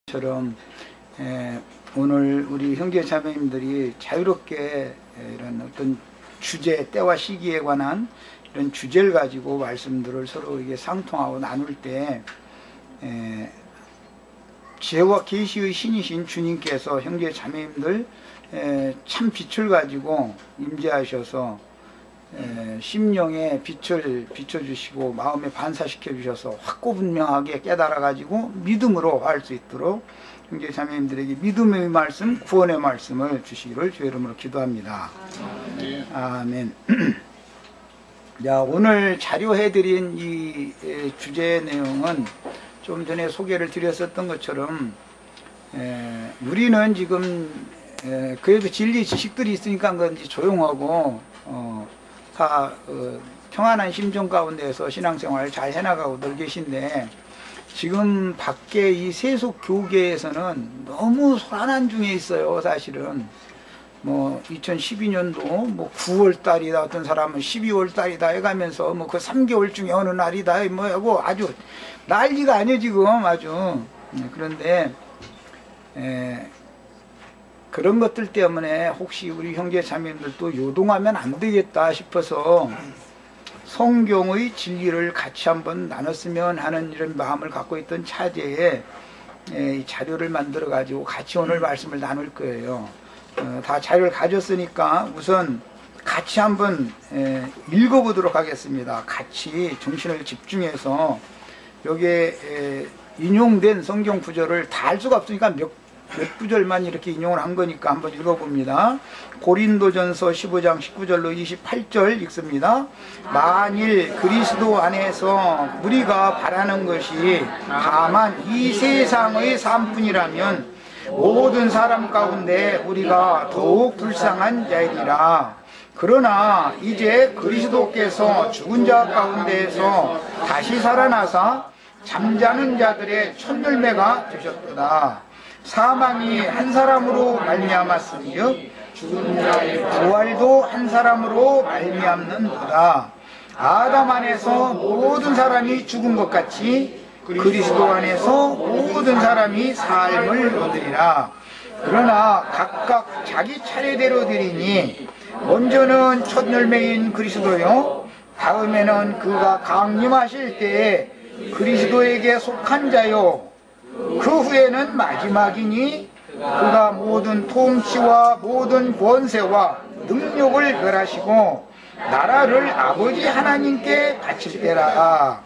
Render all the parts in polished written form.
처럼 오늘 우리 형제 자매님들이 자유롭게 이런 어떤 주제, 때와 시기에 관한 이런 주제를 가지고 말씀들을 서로 이게 상통하고 나눌 때 지혜와 계시의 신이신 주님께서 형제 자매님들 참 빛을 가지고 임재하셔서 심령에 빛을 비춰주시고 마음에 반사시켜 주셔서 확고분명하게 깨달아 가지고 믿음으로 할 수 있도록 형제 자매님들에게 믿음의 말씀, 구원의 말씀을 주시기를 주의 이름으로 기도합니다. 아멘. 자, 오늘 자료해드린 이 주제 내용은 좀 전에 소개를 드렸었던 것처럼 우리는 지금 그래도 진리 지식들이 있으니까 그런지 조용하고 다 평안한 심정 가운데서 신앙생활을 잘 해나가고 늘 계신데, 지금 밖에 이 세속 교계에서는 너무 소란한 중에 있어요. 사실은 뭐 2012년도 뭐 9월 달이다, 어떤 사람은 12월 달이다 해가면서 뭐 그 3개월 중에 어느 날이다 뭐 하고 아주 난리가 아니에요 지금 아주. 그런데 그런 것들 때문에 혹시 우리 형제 자매님들도 요동하면 안 되겠다 싶어서 성경의 진리를 같이 한번 나눴으면 하는 이런 마음을 갖고 있던 차제에 이 자료를 만들어 가지고 같이 오늘 말씀을 나눌 거예요. 다 자료를 가졌으니까 우선 같이 한번 읽어보도록 하겠습니다. 같이 정신을 집중해서 여기에 인용된 성경 구절을 다 할 수가 없으니까 몇 구절만 이렇게 인용을 한 거니까 한번 읽어봅니다. 고린도전서 15장 19절로 28절 읽습니다. 만일 그리스도 안에서 우리가 바라는 것이 다만 이 세상의 삶뿐이라면 모든 사람 가운데 우리가 더욱 불쌍한 자이리라. 그러나 이제 그리스도께서 죽은 자 가운데에서 다시 살아나사 잠자는 자들의 첫 열매가 되셨도다. 사망이 한 사람으로 말미암았으며 부활도 한 사람으로 말미암는도다. 아담 안에서 모든 사람이 죽은 것 같이 그리스도 안에서 모든 사람이 삶을 얻으리라. 그러나 각각 자기 차례대로 드리니 먼저는 첫 열매인 그리스도요, 다음에는 그가 강림하실 때에 그리스도에게 속한 자요, 그 후에는 마지막이니 그가 모든 통치와 모든 권세와 능력을 멸하시고 나라를 아버지 하나님께 바칠 때라.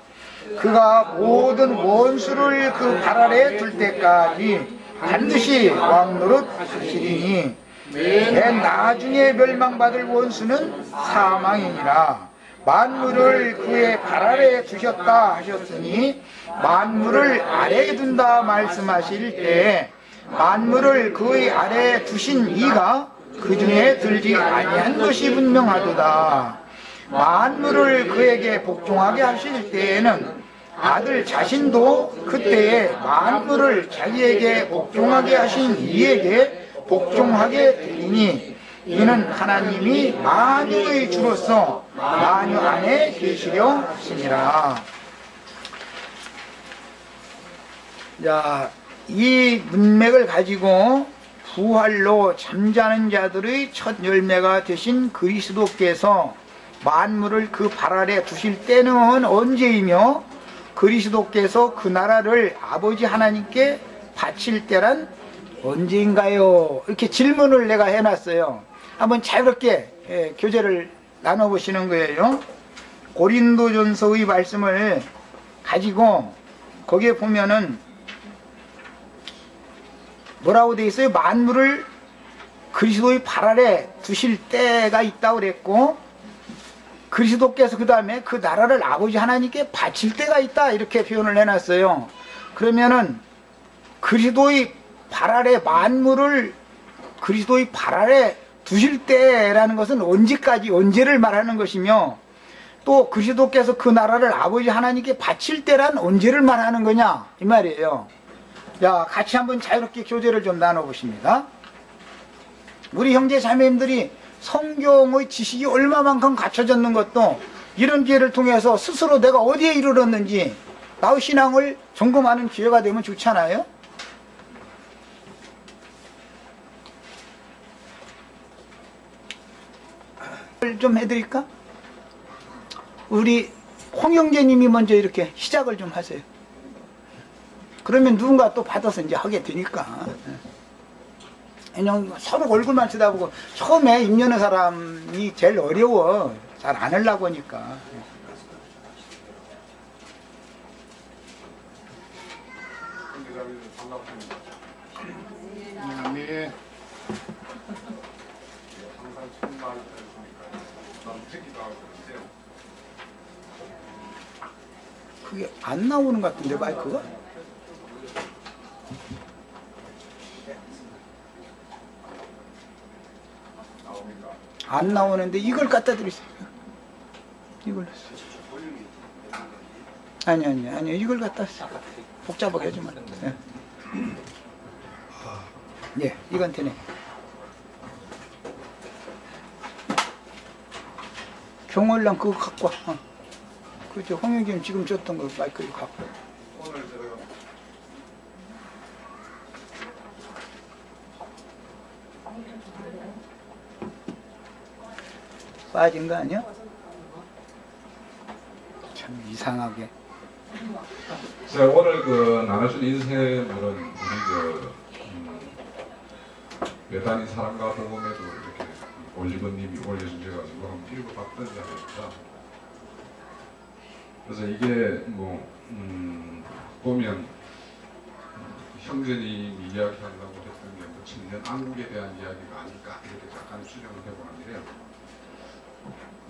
그가 모든 원수를 그 발 아래 둘 때까지 반드시 왕노릇 하시리니 맨 나중에 멸망받을 원수는 사망이니라. 만물을 그의 발 아래 두셨다 하셨으니 만물을 아래에 둔다 말씀하실 때 만물을 그의 아래에 두신 이가 그 중에 들지 아니한 것이 분명하도다. 만물을 그에게 복종하게 하실 때에는 아들 자신도 그때에 만물을 자기에게 복종하게 하신 이에게 복종하게 되리니 이는 하나님이 만유의 주로서 만유 안에 계시려 하시니라. 자, 이 문맥을 가지고 부활로 잠자는 자들의 첫 열매가 되신 그리스도께서 만물을 그 발 아래 두실 때는 언제이며 그리스도께서 그 나라를 아버지 하나님께 바칠 때란 언제인가요? 이렇게 질문을 내가 해놨어요. 한번 자유롭게 교제를 나눠보시는 거예요. 고린도전서의 말씀을 가지고 거기에 보면은 뭐라고 돼 있어요? 만물을 그리스도의 발 아래 두실 때가 있다고 그랬고, 그리스도께서 그 다음에 그 나라를 아버지 하나님께 바칠 때가 있다, 이렇게 표현을 해놨어요. 그러면은 그리스도의 발 아래 만물을 그리스도의 발 아래 두실 때라는 것은 언제까지, 언제를 말하는 것이며, 또 그리스도께서 그 나라를 아버지 하나님께 바칠 때란 언제를 말하는 거냐 이 말이에요. 자, 같이 한번 자유롭게 교제를 좀 나눠보십니다. 우리 형제 자매님들이 성경의 지식이 얼마만큼 갖춰졌는 것도 이런 기회를 통해서 스스로 내가 어디에 이르렀는지 나의 신앙을 점검하는 기회가 되면 좋잖아요. 좀 해드릴까? 우리 홍 형제님이 먼저 이렇게 시작을 좀 하세요. 그러면 누군가 또 받아서 이제 하게 되니까. 그냥 서로 얼굴만 쳐다보고 처음에 입 여는 사람이 제일 어려워. 잘 안 하려고 하니까. 네. 항상 천만 들으니까 남기도 하고 그러세요. 그게 안 나오는 것 같은데 마이크가? 나옵니까? 안 나오는데 이걸 갖다 드리세요. 이걸로. 아니 이걸 갖다 써. 복잡하게 하지 말고. 예. 예, 이건 되네. 경월랑 그거 갖고 와. 그죠? 홍영님 지금 줬던 거 마이크 갖고 와. 오늘 저 빠진 거 아니야? 참 이상하게. 자, 오늘 그 나눠준 인생물은 우리 외단위 사랑과 복음에도 이렇게 올리버님이 올려주셔가지고 한번 읽어봤던 자리입니다. 그래서 이게 뭐 보면 형제님이 이야기한다고 했던 게 뭐 천년 안국에 대한 이야기가 아닐까 이렇게 약간 추정을 해보는데요.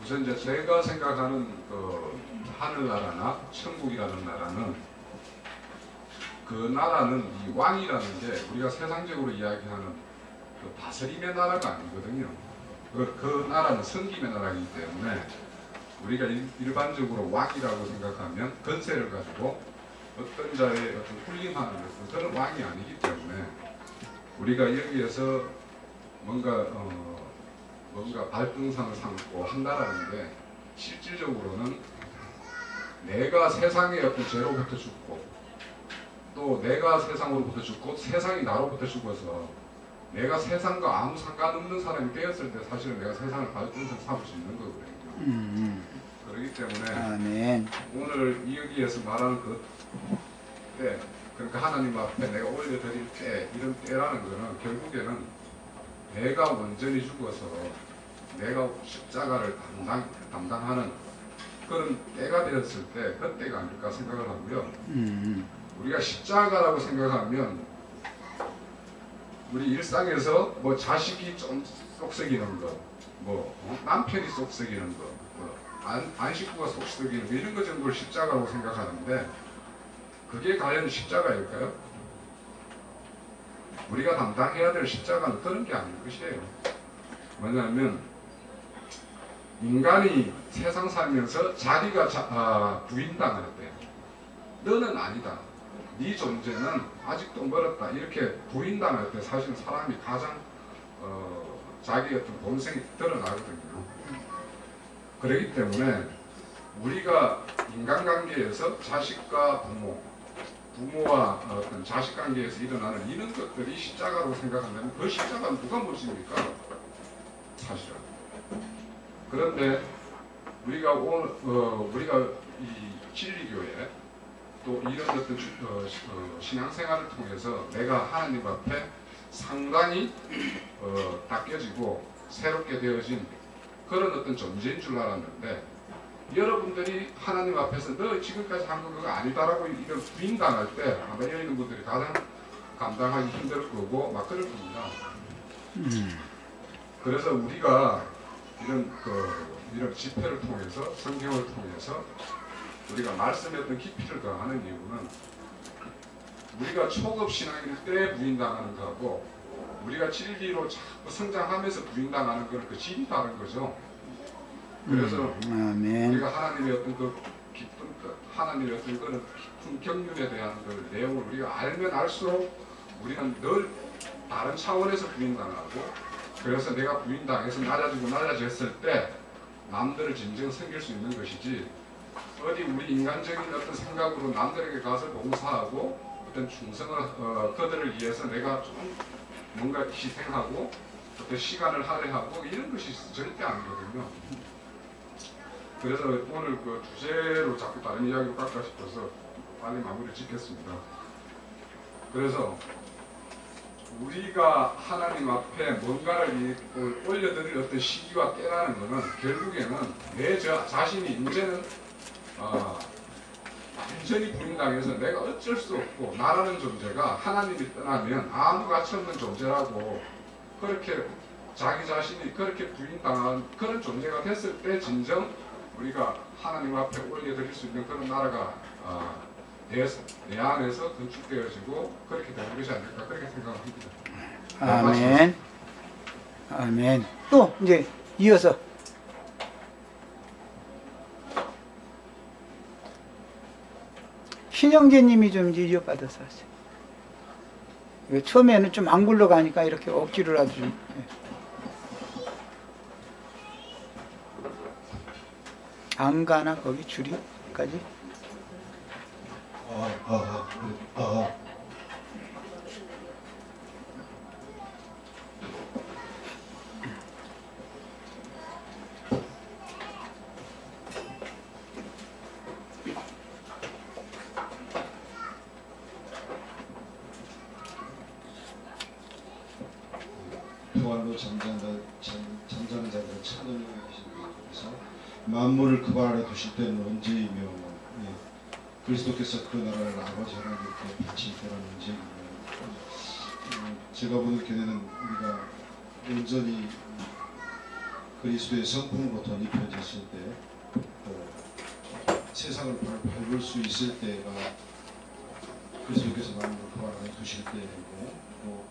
우선 이제 제가 생각하는 그 하늘나라나 천국이라는 나라는 그 나라는 이 왕이라는 게 우리가 세상적으로 이야기하는 그 다스림의 나라가 아니거든요. 그 나라는 섬김의 나라이기 때문에 우리가 일반적으로 왕이라고 생각하면 권세를 가지고 어떤 자의 어떤 군림하는 것은 그런 왕이 아니기 때문에 우리가 여기에서 뭔가 발등상을 삼고 한다라는 게 실질적으로는 내가 세상의 어떤 죄로부터 죽고 또 내가 세상으로부터 죽고 세상이 나로부터 죽어서 내가 세상과 아무 상관없는 사람이 되었을 때 사실은 내가 세상을 발등상 삼을 수 있는 거거든요. 그렇기 때문에 아멘. 오늘 여기에서 말하는 그 때, 그러니까 하나님 앞에 내가 올려드릴 때, 이런 때라는 거는 결국에는 내가 완전히 죽어서 내가 십자가를 담당하는 그런 때가 되었을 때 그때가 아닐까 생각을 하고요. 우리가 십자가라고 생각하면 우리 일상에서 뭐 자식이 좀 쏙썩이는 거, 뭐 남편이 쏙썩이는 거, 뭐 안식구가 쏙썩이는 거 이런 거 정도를 십자가라고 생각하는데 그게 과연 십자가일까요? 우리가 담당해야 될 십자가는 그런 게 아닌 것이에요. 뭐냐면 인간이 세상 살면서 자기가 부인당할 때 너는 아니다. 네 존재는 아직도 멀었다. 이렇게 부인당할 때 사실 사람이 가장 자기의 어떤 본성이 드러나거든요. 그렇기 때문에 우리가 인간관계에서 자식과 부모와 어떤 자식 관계에서 일어나는 이런 것들이 십자가로 생각한다면 그 십자가는 누가 모십니까? 사실은. 그런데 우리가 이 진리교회 또 이런 어떤 신앙생활을 통해서 내가 하나님 앞에 상당히 닦여지고 새롭게 되어진 그런 어떤 존재인 줄 알았는데 여러분들이 하나님 앞에서 너 지금까지 한 거 그거 아니다라고 이걸 부인당할 때 아마 여기 있는 분들이 가장 감당하기 힘들 거고 막 그럴 겁니다. 그래서 우리가 이런 집회를 통해서 성경을 통해서 우리가 말씀의 어떤 깊이를 더하는 이유는 우리가 초급 신앙일 때 부인당하는 거하고 우리가 진리로 자꾸 성장하면서 부인당하는 거는 그 질이 다른 거죠. 그래서 우리가 하나님의 어떤 그 깊은 하나님의 어떤 그런 깊은 경륜에 대한 그 내용을 우리가 알면 알수록 우리는 늘 다른 차원에서 부인당하고 그래서 내가 부인당해서 낮아졌을 때 남들을 진정 섬길 수 있는 것이지 어디 우리 인간적인 어떤 생각으로 남들에게 가서 봉사하고 어떤 충성을 그들을 위해서 내가 좀 뭔가 희생하고 어떤 시간을 할애하고 이런 것이 절대 아니거든요. 그래서 오늘 그 주제로 자꾸 다른 이야기로 갈까 싶어서 빨리 마무리 짓겠습니다. 그래서 우리가 하나님 앞에 뭔가를 올려드릴 어떤 시기와 때라는 것은 결국에는 내 자신이 이제는 완전히 부인당해서 내가 어쩔 수 없고 나라는 존재가 하나님이 떠나면 아무 가치 없는 존재라고 그렇게 자기 자신이 그렇게 부인당한 그런 존재가 됐을 때 진정 우리가 하나님 앞에 올려드릴 수 있는 그런 나라가 내 안에서 건축되어지고 그렇게 되는 것이 아닐까 그렇게 생각합니다. 아멘. 아멘. 또 이제 이어서 신영재님이 좀 이제 이어받아서 하세요. 이거 처음에는 좀 안 굴러가니까 이렇게 억지로라도 좀. 안 가나 거기 줄이까지? 평안으로 잠자는 자들을 찾는 것에서 만물을 그 발 아래 두실 때는 언제이며 그리스도께서 그 나라를 아버지 하나님께 바칠 때는 언제이며 제가 보는 견해는 우리가 온전히 그리스도의 성품으로 덧입혀졌을 때 세상을 밟을 수 있을 때가 그리스도께서 만물을 그 발 아래 두실 때이고 또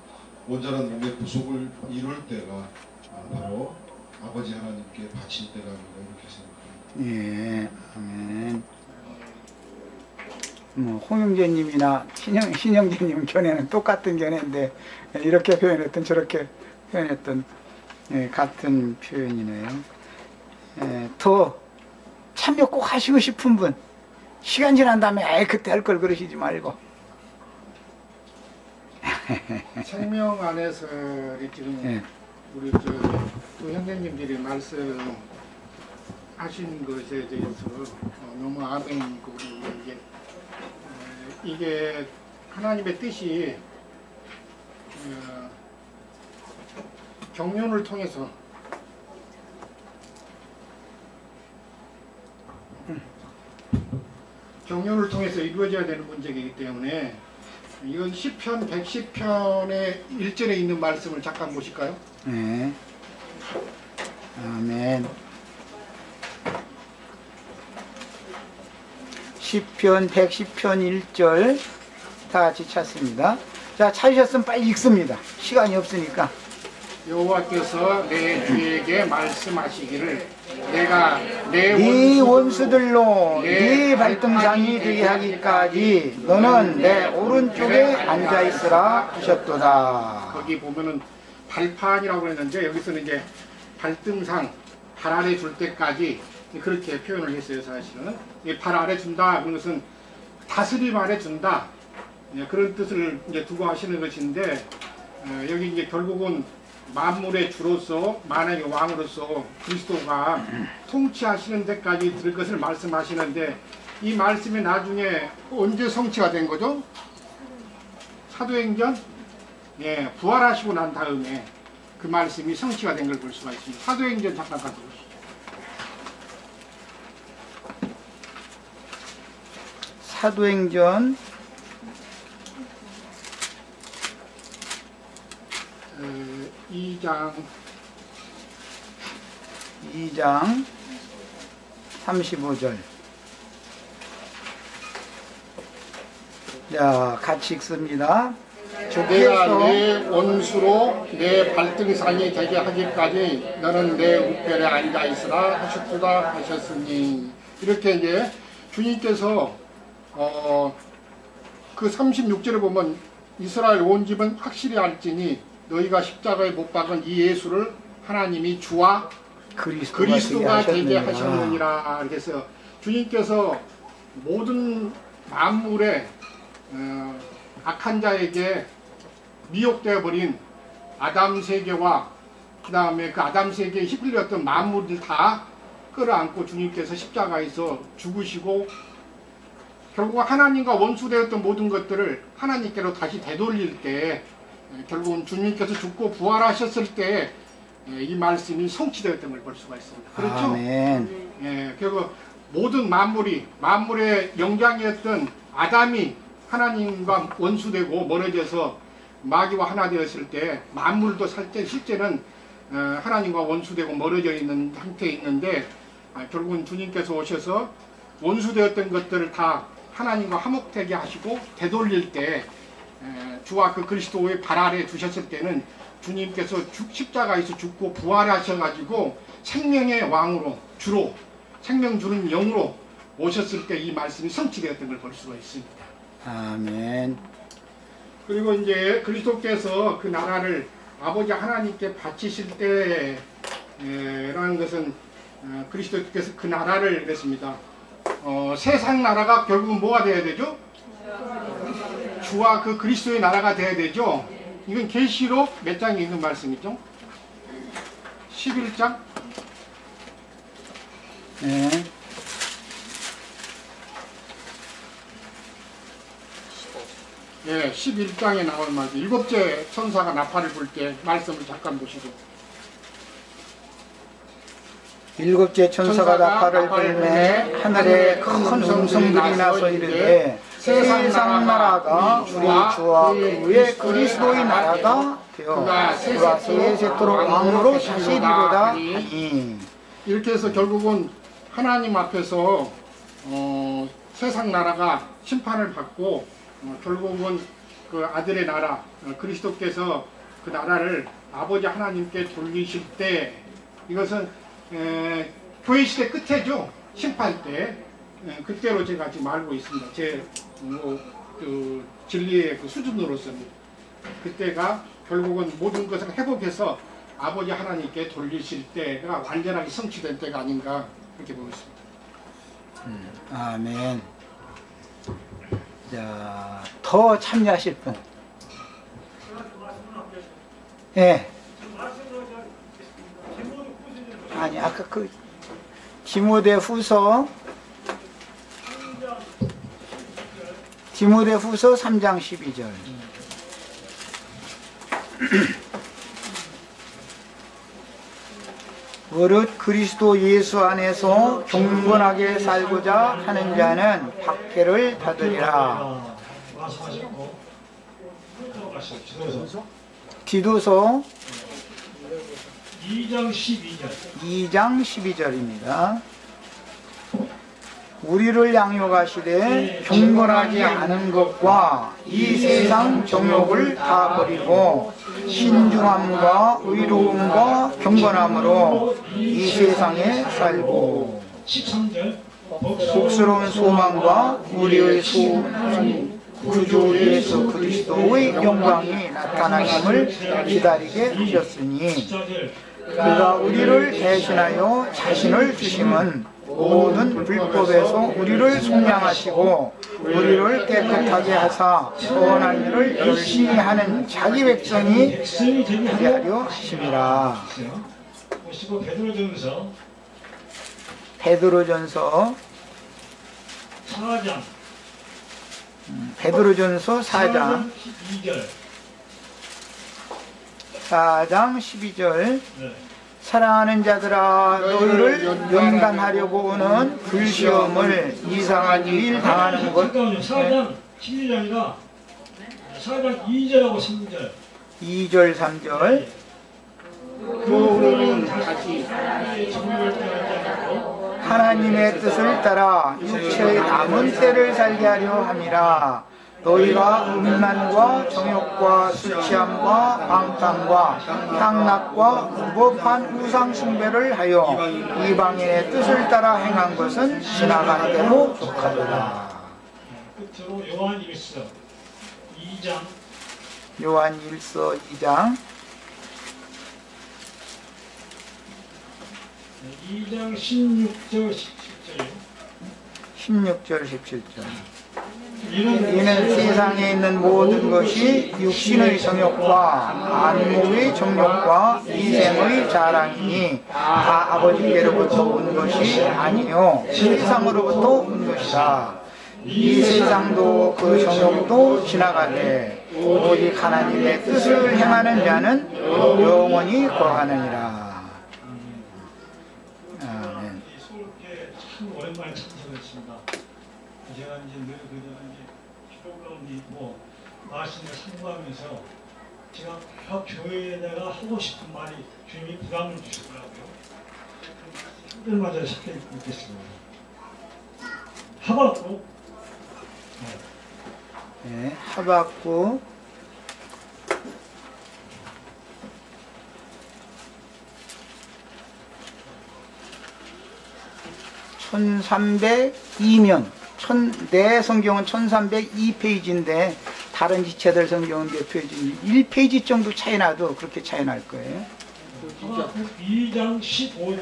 온전한 몸의 구속을 이룰 때가 바로 아버지 하나님께 바칠 때가 아닌가 이렇게 생각합니다. 예, 아멘. 홍영재님이나 신영재님 견해는 똑같은 견해인데 이렇게 표현했던 저렇게 표현했던 같은 표현이네요. 더 참여 꼭 하시고 싶은 분 시간 지난 다음에 아예 그때 할 걸 그러시지 말고 생명 안에서 지금 예. 우리 두 형제님들이 말씀하신 것에 대해서 너무 아멘이고 이게 하나님의 뜻이 경륜을 통해서 이루어져야 되는 문제이기 때문에 이건 시편 110편의 1절에 있는 말씀을 잠깐 보실까요? 네. 아멘. 시편 110편 1절 다 같이 찾습니다. 자, 찾으셨으면 빨리 읽습니다. 시간이 없으니까. 여호와께서 내 주에게 말씀하시기를 내가 네 원수들로 네 발등상이 되게 하기까지 너는 내 오른쪽에 앉아 있으라 하셨도다. 거기 보면은 발판이라고 했는데 여기서는 이제 발등상 발 아래 줄 때까지 그렇게 표현을 했어요. 사실은 발 아래 준다 그런 것은 다스림 아래 준다 그런 뜻을 이제 두고 하시는 것인데 여기 이제 결국은 만물의 주로서 만왕의 왕으로서 그리스도가 통치하시는 데까지 들을 것을 말씀하시는데 이 말씀이 나중에 언제 성취가 된 거죠? 사도행전 부활하시고 난 다음에 그 말씀이 성취가 된 걸 볼 수가 있습니다. 사도행전 잠깐 가보시죠. 사도행전 2장 35절. 자, 같이 읽습니다. 내가 주께서 내 원수로 내 발등상이 되게 하기까지 너는 내 우편에 앉아 있으라 하셨도다 하셨으니 이렇게 이제 주님께서 그 36절에 보면 이스라엘 온 집은 확실히 알지니 너희가 십자가에 못 박은 이 예수를 하나님이 주와 그리스도가 되게 하셨느니라. 그래서 주님께서 모든 만물의 악한 자에게 미혹되어 버린 아담 세계와 그 다음에 그 아담 세계에 휘둘렸던 만물을 다 끌어안고 주님께서 십자가에서 죽으시고 결국 하나님과 원수되었던 모든 것들을 하나님께로 다시 되돌릴 때 결국은 주님께서 죽고 부활하셨을 때 이 말씀이 성취되었던 걸 볼 수가 있습니다. 그렇죠? 아멘. 예, 결국 모든 만물의 영장이었던 아담이 하나님과 원수되고 멀어져서 마귀와 하나 되었을 때 만물도 실제는 하나님과 원수되고 멀어져 있는 상태에 있는데 결국은 주님께서 오셔서 원수되었던 것들을 다 하나님과 화목되게 하시고 되돌릴 때 주와 그 그리스도의 발 아래 두셨을 때는 주님께서 십자가에서 죽고 부활하셔가지고 생명의 왕으로 주로 생명 주는 영으로 오셨을 때 이 말씀이 성취되었던 걸 볼 수가 있습니다. 아멘. 그리고 이제 그리스도께서 그 나라를 아버지 하나님께 바치실 때라는 것은 그리스도께서 그 나라를 그랬습니다. 세상 나라가 결국은 뭐가 돼야 되죠? 주와 그 그리스도의 나라가 돼야 되죠. 이건 계시록 몇 장에 있는 말씀이죠? 11장? 네. 예, 11장에 나온 말씀. 일곱째 천사가 나팔을 불 때 말씀을 잠깐 보시고. 일곱째 천사가 나팔을 불매 하늘에 큰 음성들이 나서 이르되 세상 나라가 우리 주와 그의 그리스도의 나라가 되어 그가 세세토록 왕으로 사시리로다 하니. 이렇게 해서 결국은 하나님 앞에서 세상 나라가 심판을 받고 결국은 그 아들의 나라 그리스도께서 그 나라를 아버지 하나님께 돌리실 때 이것은 교회 시대 끝에죠. 심판 때 그때로 제가 지금 알고 있습니다. 제 그 진리의 그 수준으로서는 그때가 결국은 모든 것을 회복해서 아버지 하나님께 돌리실 때가 완전하게 성취된 때가 아닌가 그렇게 보고 있습니다. 아멘. 자, 더 참여하실 분. 예. 아니, 아까 그 디모데 후서 3장 12절. 무릇 그리스도 예수 안에서 경건하게 살고자 하는 자는 박해를 받으리라. 디도서 2장 12절입니다. 우리를 양육하시되 경건하지 않은 것과 이 세상 정욕을 다 버리고 신중함과 의로움과 경건함으로 이 세상에 살고 13절 복스러운 소망과 우리의 구주 예수 그리스도의 영광이 나타나심을 기다리게 하셨으니 그가 우리를 대신하여 자신을 주심은 모든 불법에서 우리를 속량하시고 우리를 깨끗하게 하사 선한 일을 열심히 하는 자기 백성이 되게 하려 하심이라. 보시고 베드로전서 베드로전서 4장 베드로전서 4장 12절 4장 12절 네. 사랑하는 자들아 너희를 연단하려고 오는 불시험을 이상한 일 당하는 것. 잠깐만요. 4장 11장이라 4장 2절하고 3절 2절 3절 그러면 다시 하나님의 뜻을 따라 육체의 남은 때를 살게 하려 함이라. 너희가 음란과 정욕과 술 취함과 방탕과 향락과 무법한 우상 숭배를 하여 이방인의 뜻을 따라 행한 것은 지나간 대로 족하더라. 끝으로 요한일서 2장 요한일서 2장 16절 17절이요. 16절 17절 이는 세상에 있는 모든 것이 육신의 정욕과 안목의 정욕과 이생의 자랑이니 다 아버지께로부터 온 것이 아니요 세상으로부터 온 것이라. 이 세상도 그 정욕도 지나가되 오직 하나님의 뜻을 행하는 자는 영원히 거하느니라. 아멘. 이 서울교회 참 오랜만에 참석했습니다. 제가 이제 늘 이제 기도 가운데 있고 말씀을 상고하면서 제가 각 교회에다가 하고 싶은 말이 주님이 부담을 주시더라고요. 힘들마저 쉽게 읽겠습니다. 하박국 네, 하박국 1302면 내 성경은 1302페이지인데 다른 지체들 성경은 몇 페이지? 1페이지 정도 차이 나도 그렇게 차이 날 거예요. 하박국 2장 15절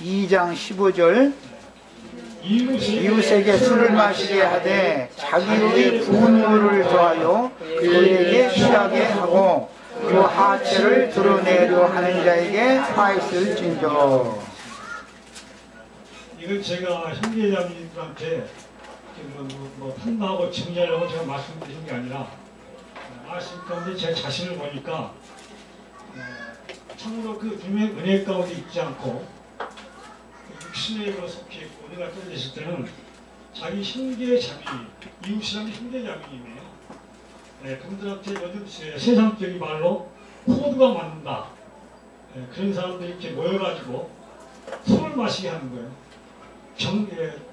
2장 15절 이웃에게 술을 마시게 하되 자기의 분노를 더하여 그에게 취하게 하고 그 하체를 드러내려 하는 자에게 화 있을진저. 이건 제가 형제자매님들한테 판단하고 정리하려고 제가 말씀드린 게 아니라 말씀 가운데 제 자신을 보니까 참으로 그 주님의 은혜 가운데 있지 않고 육신의 그 속해 있고 은혜가 떨어졌을 때는 자기 형제자매, 이웃이라는 형제자매님이에요. 그분들한테 요즘 세상적인 말로 코드가 맞는다. 그런 사람들이 이렇게 모여가지고 술을 마시게 하는 거예요.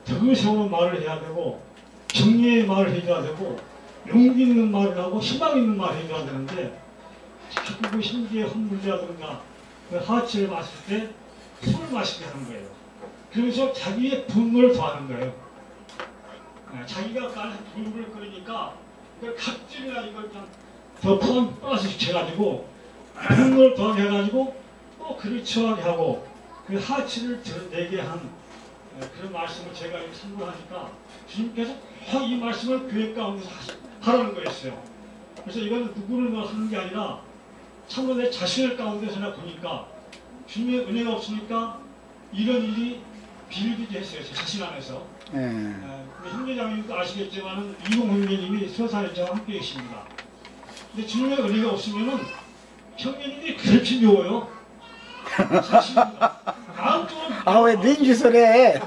덕을 세우는 말을 해야 되고 정리의 말을 해줘야 되고 용기 있는 말을 하고 희망 있는 말을 해줘야 되는데 자꾸 그 형제의 헛물이라든가 그 하치를 마실 때 술을 마시게 하는 거예요. 그래서 자기의 분노를 더하는 거예요. 자기가 까는 분노를 끓이니까 그 각질이나 이걸 그냥 더 플러스 시켜가지고 분노를 더해가지고 또 그를 처하게 하고 그 하치를 내게 한 그런 말씀을 제가 참고하니까 주님께서 이 말씀을 교회 가운데서 하라는 거였어요. 그래서 이건 누구를 하는 게 아니라 참으로 내 자신을 가운데서 내가 보니까 주님의 은혜가 없으니까 이런 일이 비일비재했어요. 제 자신 안에서. 형제자매님도 아시겠지만 이봉 형제님이 서산에 저와 함께 계십니다. 근데 주님의 은혜가 없으면은 형제님이 그렇게 미워요. 아, 왜 민주설해?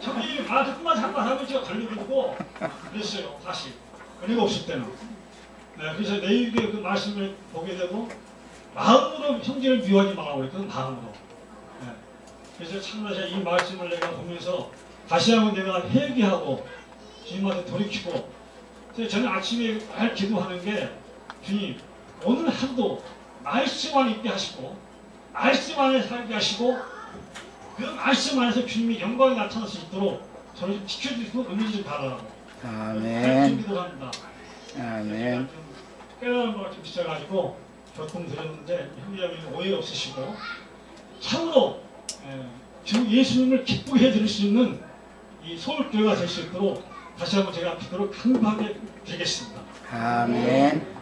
형님이 말 한마디 하면 제가 걸려들고 그랬어요. 사실 은혜가 없을 때는. 그래서 내 입에 그 말씀을 보게 되고 마음으로 형제를 미워하지 말라고 그랬거든. 마음으로. 그래서 참으로 제가 이 말씀을 내가 보면서 다시 한번 내가 회개하고 주님한테 돌이키고 그래서 저는 아침에 할 기도하는 게 주님 오늘 하루도 말씀 안에 있게 하시고 말씀 안에 살게 하시고 그 말씀 안에서 주님이 영광이 나타날 수 있도록 저를 좀 지켜주시고 은혜 좀 달라고. 아멘. 기도합니다. 아멘. 깨달은 거가 좀 있어가지고 교통 드렸는데 형제자매는 오해 없으시고 참으로 지금 예수님을 기쁘게 해드릴 수 있는 이 서울교회가 될 수 있도록 다시 한번 제가 기도를 간구하게 되겠습니다. 아멘.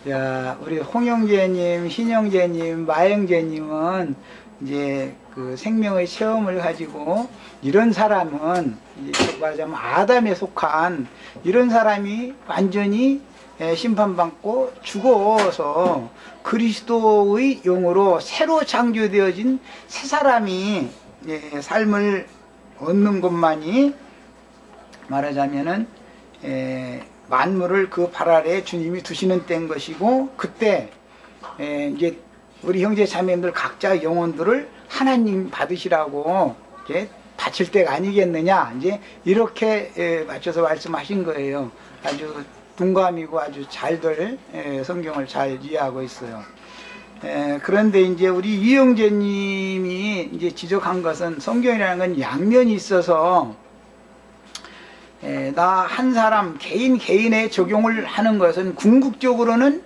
자, 우리 홍영재님, 신영재님, 마영재님은 이제 그 생명의 체험을 가지고 이런 사람은 이제 말하자면 아담에 속한 이런 사람이 완전히 심판받고 죽어서 그리스도의 용으로 새로 창조되어진 새 사람이 삶을 얻는 것만이 말하자면은 만물을 그 발 아래에 주님이 두시는 때인 것이고 그때 이제 우리 형제 자매님들 각자 영혼들을 하나님 받으시라고 이렇게 바칠 때가 아니겠느냐 이제 이렇게 맞춰서 말씀하신 거예요. 아주 동감이고 아주 잘들 성경을 잘 이해하고 있어요. 그런데 이제 우리 이영재님이 이제 지적한 것은 성경이라는 건 양면이 있어서 나 한 사람 개인에 적용을 하는 것은 궁극적으로는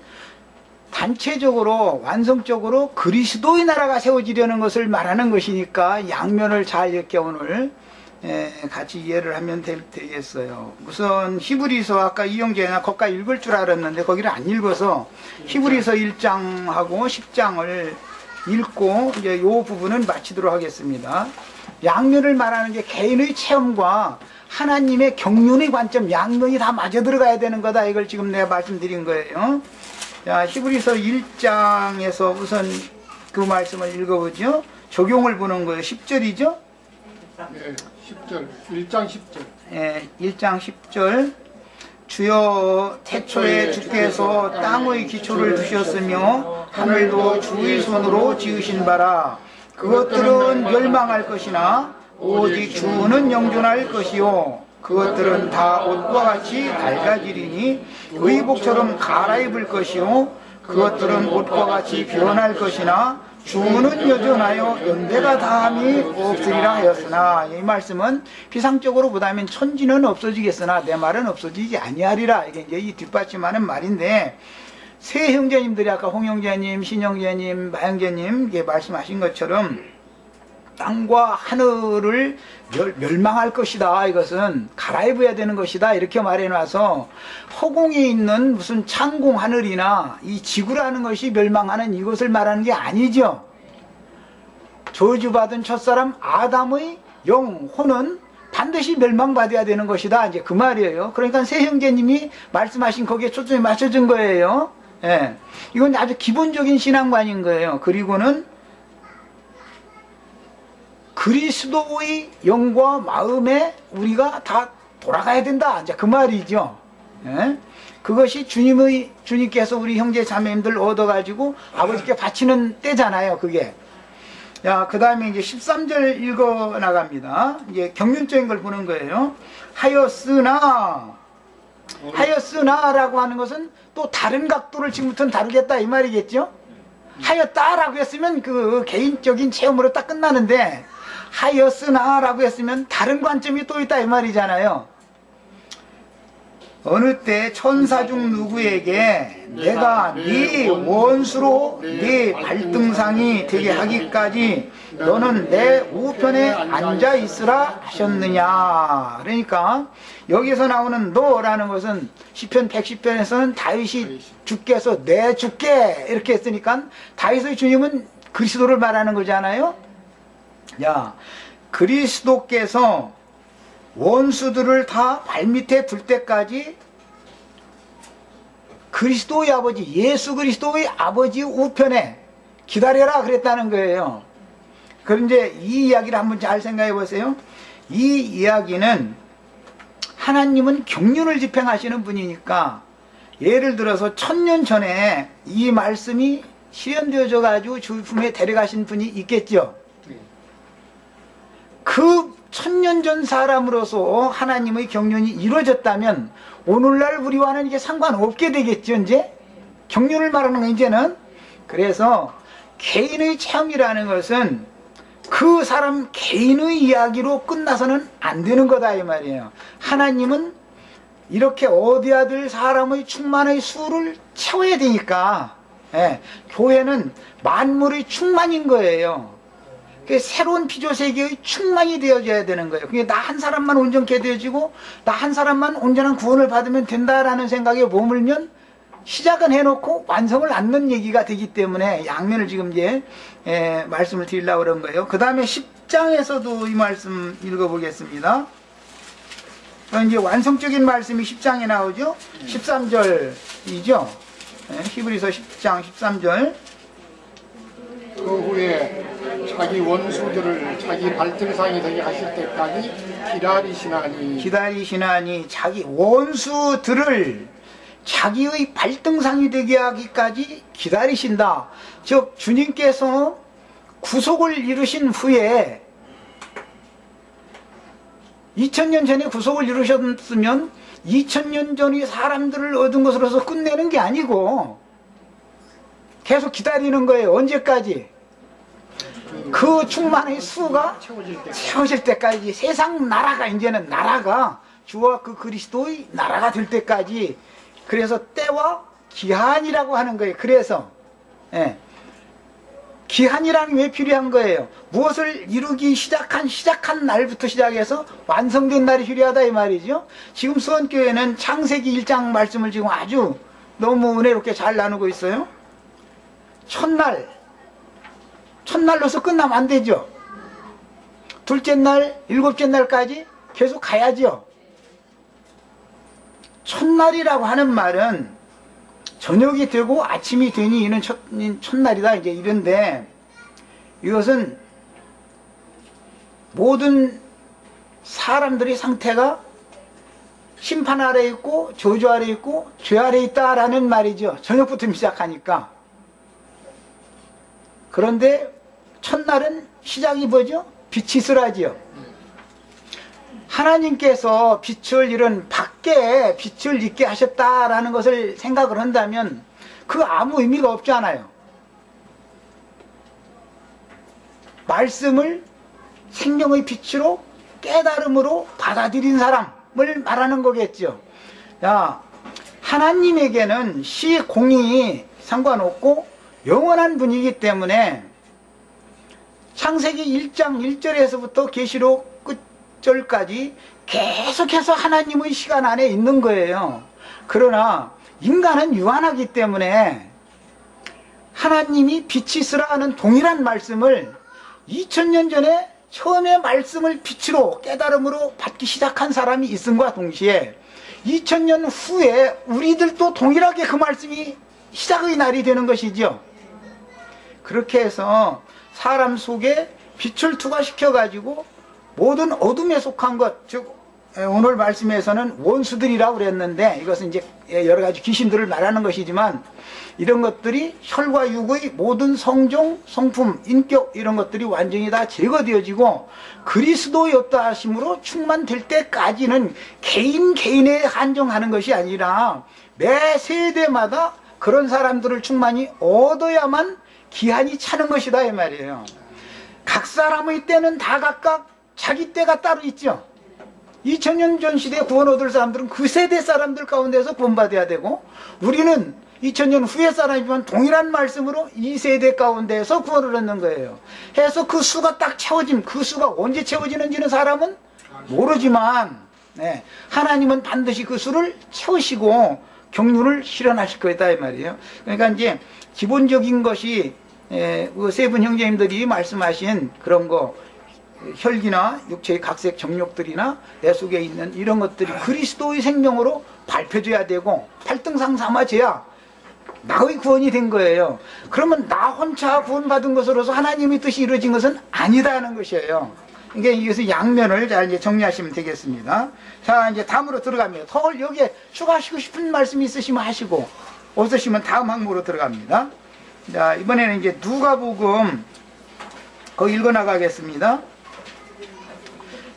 단체적으로 완성적으로 그리스도의 나라가 세워지려는 것을 말하는 것이니까 양면을 잘 이렇게 오늘 같이 이해를 하면 되겠어요. 우선 히브리서 아까 이영재나 거기까지 읽을 줄 알았는데 거기를 안 읽어서 히브리서 1장하고 10장을 읽고 이제 요 부분은 마치도록 하겠습니다. 양면을 말하는 게 개인의 체험과 하나님의 경륜의 관점, 양면이 다 맞아 들어가야 되는 거다. 이걸 지금 내가 말씀드린 거예요. 자, 히브리서 1장에서 우선 그 말씀을 읽어보죠. 적용을 보는 거예요. 10절이죠? 네, 10절, 1장 10절. 예, 1장 10절. 주여 태초에 주께서 땅의 기초를 두셨으며 하늘도 주의 손으로 지으신 바라. 그것들은 멸망할 것이나 오직 주는 영존할 것이요 그것들은 다 옷과 같이 낡아지리니 의복처럼 갈아입을 것이요 그것들은 옷과 같이 변할 것이나 주는 여전하여 연대가 다함이 없으리라 하였으나, 이 말씀은 비상적으로 보다면 천지는 없어지겠으나 내 말은 없어지지 아니하리라. 이게 이제 이 뒷받침하는 말인데, 세 형제님들이 아까 홍 형제님, 신 형제님, 마 형제님 이게 말씀하신 것처럼 땅과 하늘을 멸망할 것이다. 이것은 갈아입어야 되는 것이다. 이렇게 말해놔서 허공에 있는 무슨 창공 하늘이나 이 지구라는 것이 멸망하는 이것을 말하는 게 아니죠. 저주받은 첫사람 아담의 영혼은 반드시 멸망받아야 되는 것이다. 이제 그 말이에요. 그러니까 세 형제님이 말씀하신 거기에 초점이 맞춰진 거예요. 예. 이건 아주 기본적인 신앙관인 거예요. 그리고는 그리스도의 영과 마음에 우리가 다 돌아가야 된다. 이제 그 말이죠. 예? 그것이 주님께서 우리 형제 자매님들 얻어가지고 아버지께 바치는 때잖아요. 그게. 야, 그 다음에 이제 13절 읽어 나갑니다. 이제 경륜적인 걸 보는 거예요. 하였으나라고 하는 것은 또 다른 각도를 지금부터는 다루겠다 이 말이겠죠. 하였다라고 했으면 그 개인적인 체험으로 딱 끝나는데, 하였으나라고 했으면 다른 관점이 또 있다 이 말이잖아요. 어느 때 천사 중 누구에게 내가 네 원수로 네 발등상이 되게 하기까지 너는 내 우편에 앉아 있으라 하셨느냐. 그러니까 여기서 나오는 너라는 것은 시편 110편에서는 다윗이 주께서 내 주께 이렇게 했으니까 다윗의 주님은 그리스도를 말하는 거잖아요. 야, 그리스도께서 원수들을 다 발밑에 둘 때까지 그리스도의 아버지, 예수 그리스도의 아버지 우편에 기다려라 그랬다는 거예요. 그런데 이 이야기를 한번 잘 생각해 보세요. 이 이야기는 하나님은 경륜을 집행하시는 분이니까, 예를 들어서 1000년 전에 이 말씀이 실현되어져 가지고 주의 품에 데려가신 분이 있겠죠. 그 1000년 전 사람으로서 하나님의 경륜이 이루어졌다면 오늘날 우리와는 이게 상관없게 되겠죠. 이제 경륜을 말하는 건 이제는. 그래서 개인의 체험이라는 것은 그 사람 개인의 이야기로 끝나서는 안 되는 거다 이 말이에요. 하나님은 이렇게 얻어야 될 사람의 충만의 수를 채워야 되니까, 예, 교회는 만물의 충만인 거예요. 새로운 피조세계의 충만이 되어져야 되는 거예요. 그게 나 한 사람만 온전케 되어지고 나 한 사람만 온전한 구원을 받으면 된다라는 생각에 머물면 시작은 해놓고 완성을 않는 얘기가 되기 때문에 양면을 지금 이제 말씀을 드리려고 그런 거예요. 그 다음에 10장에서도 이 말씀 읽어보겠습니다. 이제 완성적인 말씀이 10장에 나오죠. 13절이죠. 히브리서 10장 13절. 그 후에 자기 원수들을 자기 발등상이 되게 하실 때까지 기다리시나니 자기 원수들을 자기의 발등상이 되게 하기까지 기다리신다. 즉 주님께서 구속을 이루신 후에 2000년 전에 구속을 이루셨으면 2000년 전의 사람들을 얻은 것으로서 끝내는 게 아니고 계속 기다리는 거예요. 언제까지? 그 충만의 수가 채워질 때까지, 세상 나라가, 이제는 나라가 주와 그 그리스도의 나라가 될 때까지. 그래서 때와 기한이라고 하는 거예요. 그래서 기한이라는 게 왜 필요한 거예요? 무엇을 이루기 시작한 날부터 시작해서 완성된 날이 필요하다 이 말이죠. 지금 수원교회는 창세기 1장 말씀을 지금 아주 너무 은혜롭게 잘 나누고 있어요. 첫날로서 끝나면 안 되죠. 둘째 날, 일곱째 날까지 계속 가야죠. 첫날이라고 하는 말은 저녁이 되고 아침이 되니 이는 첫날이다 이제 이런데, 이것은 모든 사람들의 상태가 심판 아래 있고 저주 아래 있고 죄 아래 있다라는 말이죠. 저녁부터 시작하니까. 그런데 첫날은 시작이 뭐죠? 빛이 있으라지요. 하나님께서 빛을 이런 밖에 빛을 있게 하셨다라는 것을 생각을 한다면 그 아무 의미가 없잖아요. 말씀을 생명의 빛으로 깨달음으로 받아들인 사람을 말하는 거겠죠. 야, 하나님에게는 시 공이 상관없고 영원한 분이기 때문에 창세기 1장 1절에서부터 계시록 끝절까지 계속해서 하나님의 시간 안에 있는 거예요. 그러나 인간은 유한하기 때문에 하나님이 빛이 있으라 하는 동일한 말씀을 2000년 전에 처음에 말씀을 빛으로 깨달음으로 받기 시작한 사람이 있음과 동시에 2000년 후에 우리들도 동일하게 그 말씀이 시작의 날이 되는 것이죠. 그렇게 해서 사람 속에 빛을 투과시켜 가지고 모든 어둠에 속한 것, 즉 오늘 말씀에서는 원수들이라고 그랬는데 이것은 이제 여러 가지 귀신들을 말하는 것이지만 이런 것들이 혈과 육의 모든 성종, 성품, 인격 이런 것들이 완전히 다 제거되어지고 그리스도였다 하심으로 충만될 때까지는 개인에 한정하는 것이 아니라 매 세대마다 그런 사람들을 충만히 얻어야만 기한이 차는 것이다 이 말이에요. 각 사람의 때는 다 각각 자기 때가 따로 있죠. 2000년 전 시대에 구원 얻을 사람들은 그 세대 사람들 가운데서 구원받아야 되고, 우리는 2000년 후의 사람이지만 동일한 말씀으로 이 세대 가운데서 구원을 얻는 거예요. 해서 그 수가 딱 채워짐, 그 수가 언제 채워지는지는 사람은 모르지만 하나님은 반드시 그 수를 채우시고 경륜을 실현하실 거다 이 말이에요. 그러니까 이제 기본적인 것이 세 분 형제님들이 말씀하신 그런 거, 혈기나 육체의 각색 정욕들이나 내 속에 있는 이런 것들이 그리스도의 생명으로 발표돼야 되고 팔등상 삼아져야 나의 구원이 된 거예요. 그러면 나 혼자 구원받은 것으로서 하나님의 뜻이 이루어진 것은 아니다는 것이에요. 이게 이것을 양면을 잘 이제 정리하시면 되겠습니다. 자, 이제 다음으로 들어갑니다. 더 여기에 추가하시고 싶은 말씀이 있으시면 하시고 없으시면 다음 항목으로 들어갑니다. 자, 이번에는 이제 누가복음 거기 읽어 나가겠습니다.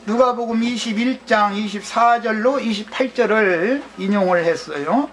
누가복음 21장 24절로 28절을 인용을 했어요.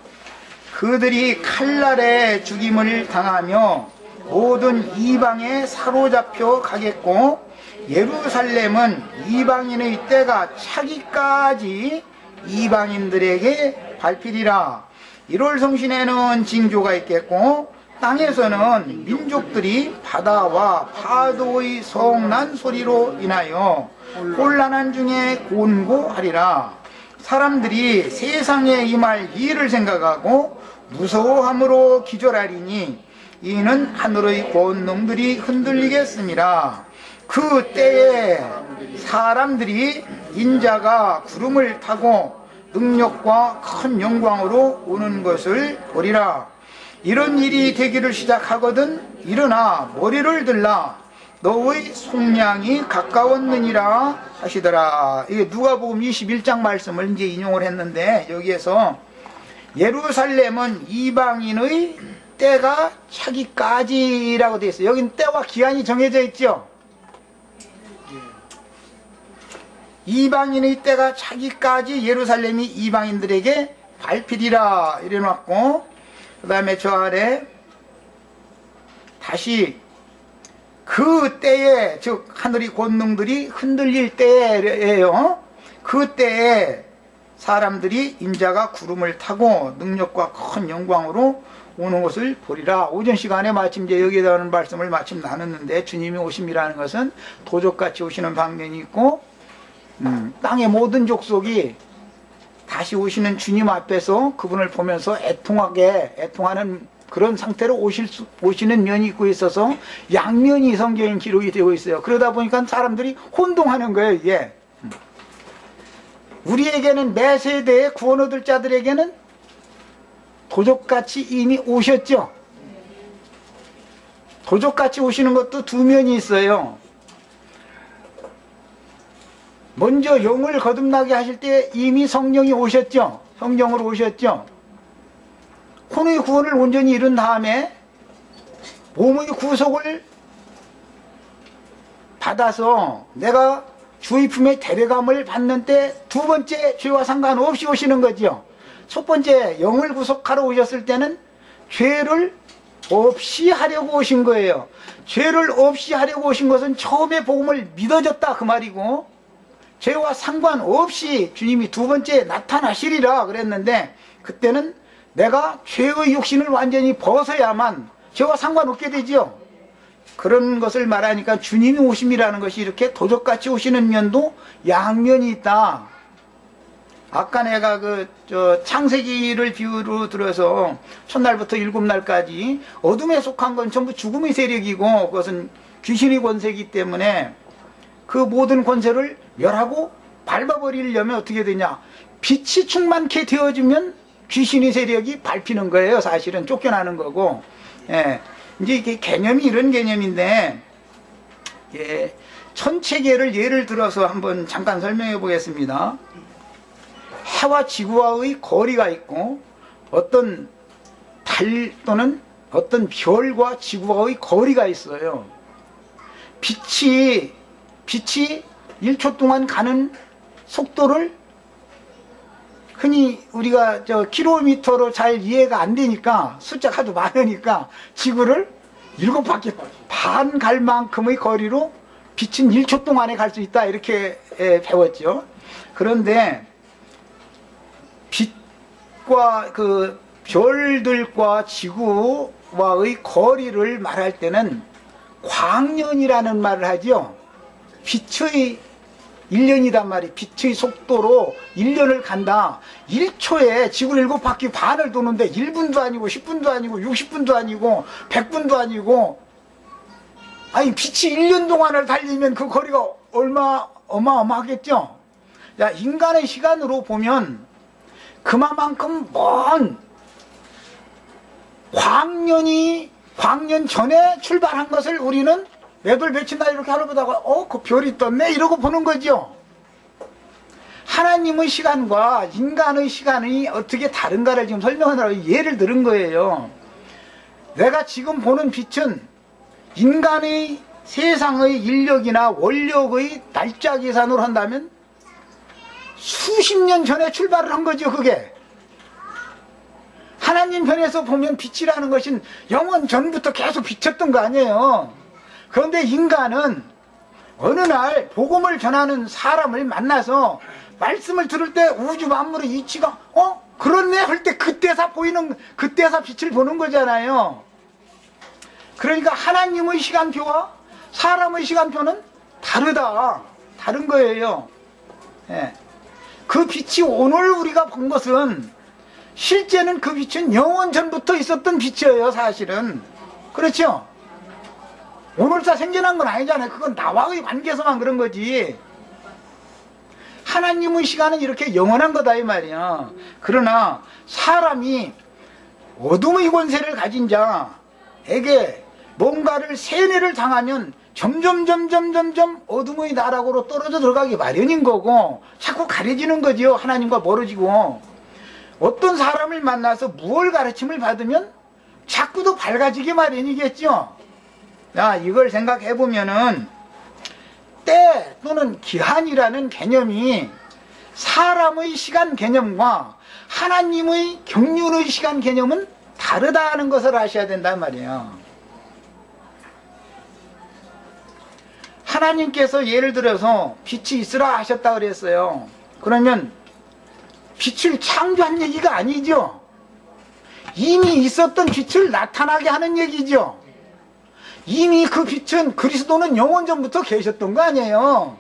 그들이 칼날에 죽임을 당하며 모든 이방에 사로잡혀 가겠고 예루살렘은 이방인의 때가 차기까지 이방인들에게 밟히리라. 1월 성신에는 징조가 있겠고 땅에서는 민족들이 바다와 파도의 성난 소리로 인하여 혼란한 중에 곤고하리라. 사람들이 세상에 임할 일을 생각하고 무서워함으로 기절하리니 이는 하늘의 권능들이 흔들리겠습니다. 그 때에 사람들이 인자가 구름을 타고 능력과 큰 영광으로 오는 것을 보리라. 이런 일이 되기를 시작하거든 일어나 머리를 들라 너의 속량이 가까웠느니라 하시더라. 이게 누가복음 21장 말씀을 이제 인용을 했는데, 여기에서 예루살렘은 이방인의 때가 차기까지라고 되어 있어요. 여긴 때와 기한이 정해져 있죠. 이방인의 때가 차기까지 예루살렘이 이방인들에게 밟히리라 이래놨고, 그 다음에 저 아래 다시 그 때에, 즉 하늘의 권능들이 흔들릴 때예요. 그 때에 사람들이 인자가 구름을 타고 능력과 큰 영광으로 오는 것을 보리라. 오전 시간에 마침 이제 여기에다 하는 말씀을 마침 나눴는데, 주님이 오심이라는 것은 도적같이 오시는 방면이 있고, 땅의 모든 족속이 다시 오시는 주님 앞에서 그분을 보면서 애통하는 그런 상태로 오시는 면이 있고 있어서 양면이 성경에 기록이 되고 있어요. 그러다 보니까 사람들이 혼동하는 거예요, 이게. 우리에게는 매 세대에 구원 얻을 자들에게는 도적같이 이미 오셨죠. 도적같이 오시는 것도 두 면이 있어요. 먼저 영을 거듭나게 하실 때 이미 성령이 오셨죠. 성령으로 오셨죠. 혼의 구원을 온전히 이룬 다음에 몸의 구속을 받아서 내가 주의 품의 데려감을 받는 때 두 번째 죄와 상관없이 오시는 거죠. 첫 번째 영을 구속하러 오셨을 때는 죄를 없이 하려고 오신 거예요. 죄를 없이 하려고 오신 것은 처음에 복음을 믿어졌다 그 말이고, 죄와 상관없이 주님이 두 번째 나타나시리라 그랬는데, 그때는 내가 죄의 육신을 완전히 벗어야만 죄와 상관없게 되죠. 그런 것을 말하니까 주님이 오심이라는 것이 이렇게 도적같이 오시는 면도 양면이 있다. 아까 내가 창세기를 비유로 들어서 첫날부터 7날까지 어둠에 속한 건 전부 죽음의 세력이고, 그것은 귀신의 권세이기 때문에 그 모든 권세를 멸하고 밟아버리려면 어떻게 되냐, 빛이 충만케 되어주면 귀신의 세력이 밟히는 거예요. 사실은 쫓겨나는 거고. 예. 이제 이게 개념이 이런 개념인데, 예, 천체계를 예를 들어서 한번 잠깐 설명해 보겠습니다. 해와 지구와의 거리가 있고, 어떤 달 또는 어떤 별과 지구와의 거리가 있어요. 빛이 1초 동안 가는 속도를 흔히 우리가 킬로미터로 잘 이해가 안 되니까, 숫자가 하도 많으니까 지구를 7바퀴 반 갈 만큼의 거리로 빛은 1초 동안에 갈 수 있다, 이렇게 배웠죠. 그런데 빛과 그 별들과 지구와의 거리를 말할 때는 광년이라는 말을 하죠. 빛의 1년이단 말이, 빛의 속도로 1년을 간다. 1초에 지구를 7바퀴 반을 도는데 1분도 아니고 10분도 아니고 60분도 아니고 100분도 아니고, 아니 빛이 1년 동안을 달리면 그 거리가 어마어마하겠죠. 야, 인간의 시간으로 보면 그만큼 먼 광년 전에 출발한 것을 우리는 몇 월 며칠 날 이렇게 하루 보다가 그 별이 떴네 이러고 보는 거죠. 하나님의 시간과 인간의 시간이 어떻게 다른가를 지금 설명하느라고 예를 들은 거예요. 내가 지금 보는 빛은 인간의 세상의 인력이나 원력의 날짜 계산으로 한다면 수십 년 전에 출발을 한 거죠. 그게 하나님 편에서 보면 빛이라는 것은 영원 전부터 계속 비쳤던 거 아니에요. 그런데 인간은 어느 날 복음을 전하는 사람을 만나서 말씀을 들을 때 우주 만물의 이치가 그렇네 할 때 그때서 빛을 보는 거잖아요. 그러니까 하나님의 시간표와 사람의 시간표는 다른 거예요. 예. 그 빛이 오늘 우리가 본 것은 실제는 그 빛은 영원 전부터 있었던 빛이에요. 사실은 그렇죠. 오늘자 생겨난 건 아니잖아요. 그건 나와의 관계에서만 그런 거지. 하나님의 시간은 이렇게 영원한 거다 이 말이야. 그러나 사람이 어둠의 권세를 가진 자에게 뭔가를 세뇌를 당하면 점점 어둠의 나락으로 떨어져 들어가기 마련인 거고, 자꾸 가려지는 거지요. 하나님과 멀어지고. 어떤 사람을 만나서 무엇 가르침을 받으면 자꾸도 밝아지기 마련이겠죠. 자, 이걸 생각해 보면은 때 또는 기한이라는 개념이 사람의 시간 개념과 하나님의 경륜의 시간 개념은 다르다는 것을 아셔야 된단 말이에요. 하나님께서 예를 들어서 빛이 있으라 하셨다 그랬어요. 그러면 빛을 창조한 얘기가 아니죠. 이미 있었던 빛을 나타나게 하는 얘기죠. 이미 그 빛은 그리스도는 영원 전부터 계셨던 거 아니에요.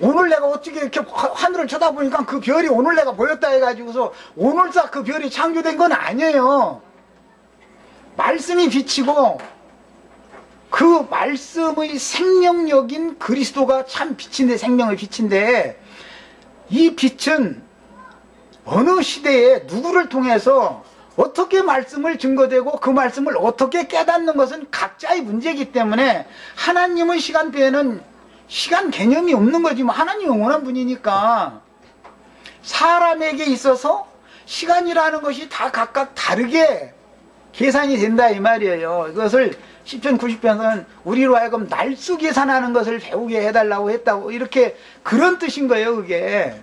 오늘 내가 어떻게 이렇게 하늘을 쳐다보니까 그 별이 오늘 내가 보였다 해가지고서 오늘자 그 별이 창조된 건 아니에요. 말씀이 빛이고 그 말씀의 생명력인 그리스도가 참 빛인데, 생명의 빛인데, 이 빛은 어느 시대에 누구를 통해서 어떻게 말씀을 증거되고 그 말씀을 어떻게 깨닫는 것은 각자의 문제이기 때문에 하나님의 시간대에는 시간 개념이 없는 거지. 뭐 하나님 영원한 분이니까 사람에게 있어서 시간이라는 것이 다 각각 다르게 계산이 된다 이 말이에요. 이것을 시편 90편에서는 우리로 하여금 날수 계산하는 것을 배우게 해달라고 했다고, 이렇게 그런 뜻인 거예요 그게.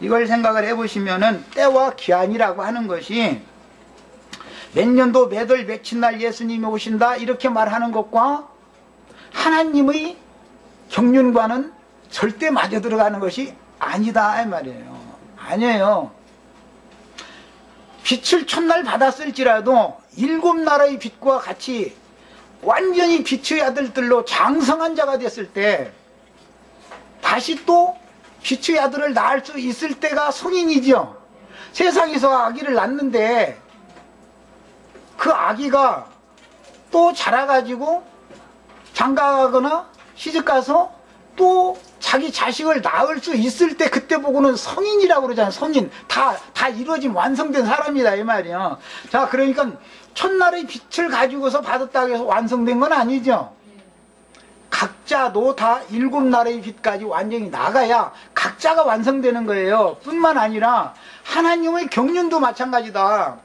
이걸 생각을 해보시면은 때와 기한이라고 하는 것이 몇 년도 몇 월 며칠 날 예수님이 오신다 이렇게 말하는 것과 하나님의 경륜과는 절대 맞아 들어가는 것이 아니다 이 말이에요. 아니에요. 빛을 첫날 받았을지라도 일곱 나라의 빛과 같이 완전히 빛의 아들들로 장성한 자가 됐을 때 다시 또 빛의 아들을 낳을 수 있을 때가 성인이죠. 세상에서 아기를 낳는데 그 아기가 또 자라가지고 장가가거나 시집가서 또 자기 자식을 낳을 수 있을 때 그때 보고는 성인이라고 그러잖아요. 성인. 다 이루어진 완성된 사람이다 이 말이에요. 자, 그러니까 첫날의 빛을 가지고서 받았다고 해서 완성된 건 아니죠. 각자도 다 일곱 나라의 빛까지 완전히 나가야 각자가 완성되는 거예요. 뿐만 아니라 하나님의 경륜도 마찬가지다.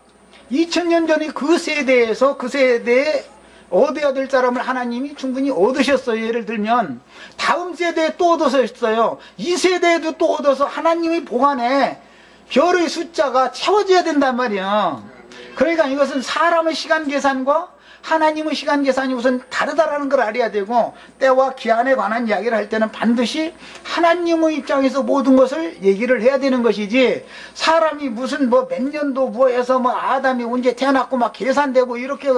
2000년 전에 그 세대에서 그 세대에 얻어야 될 사람을 하나님이 충분히 얻으셨어요. 예를 들면 다음 세대에 또 얻으셨어요. 이 세대에도 또 얻어서 하나님의 보관에 별의 숫자가 채워져야 된단 말이에요. 그러니까 이것은 사람의 시간 계산과 하나님의 시간 계산이 우선 다르다라는 걸 알아야 되고, 때와 기한에 관한 이야기를 할 때는 반드시 하나님의 입장에서 모든 것을 얘기를 해야 되는 것이지, 사람이 무슨 뭐 몇 년도 뭐 해서 뭐 아담이 언제 태어났고 막 계산되고 이렇게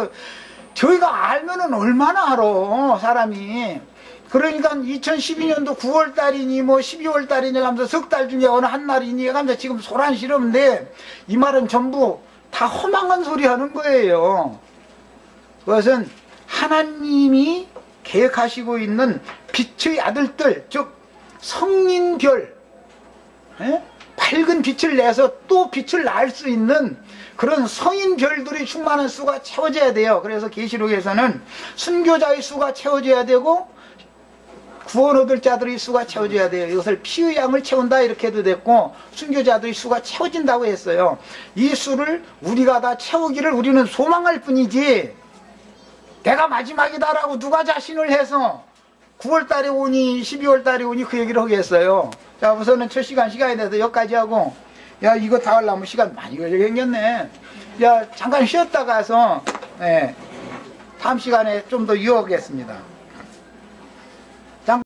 저희가 알면은 얼마나 알아 사람이. 그러니까 2012년도 9월달이니 뭐 12월달이니 하면서 석 달 중에 어느 한 날이니 하면서 지금 소란 싫은데 이 말은 전부 다 허망한 소리 하는 거예요. 그것은 하나님이 계획하시고 있는 빛의 아들들, 즉 성인별, 밝은 빛을 내서 또 빛을 날 수 있는 그런 성인별들이 충만한 수가 채워져야 돼요. 그래서 계시록에서는 순교자의 수가 채워져야 되고 구원 얻을 자들의 수가 채워져야 돼요. 이것을 피의 양을 채운다 이렇게 해도 됐고, 순교자들의 수가 채워진다고 했어요. 이 수를 우리가 다 채우기를 우리는 소망할 뿐이지, 내가 마지막이다라고 누가 자신을 해서 9월달에 오니 12월달에 오니 그 얘기를 하겠어요. 자, 우선은 첫 시간이 돼서 여기까지 하고, 야 이거 다 하려면 시간 많이 걸리게 생겼네. 야 잠깐 쉬었다 가서 다음 시간에 좀 더 이어가겠습니다.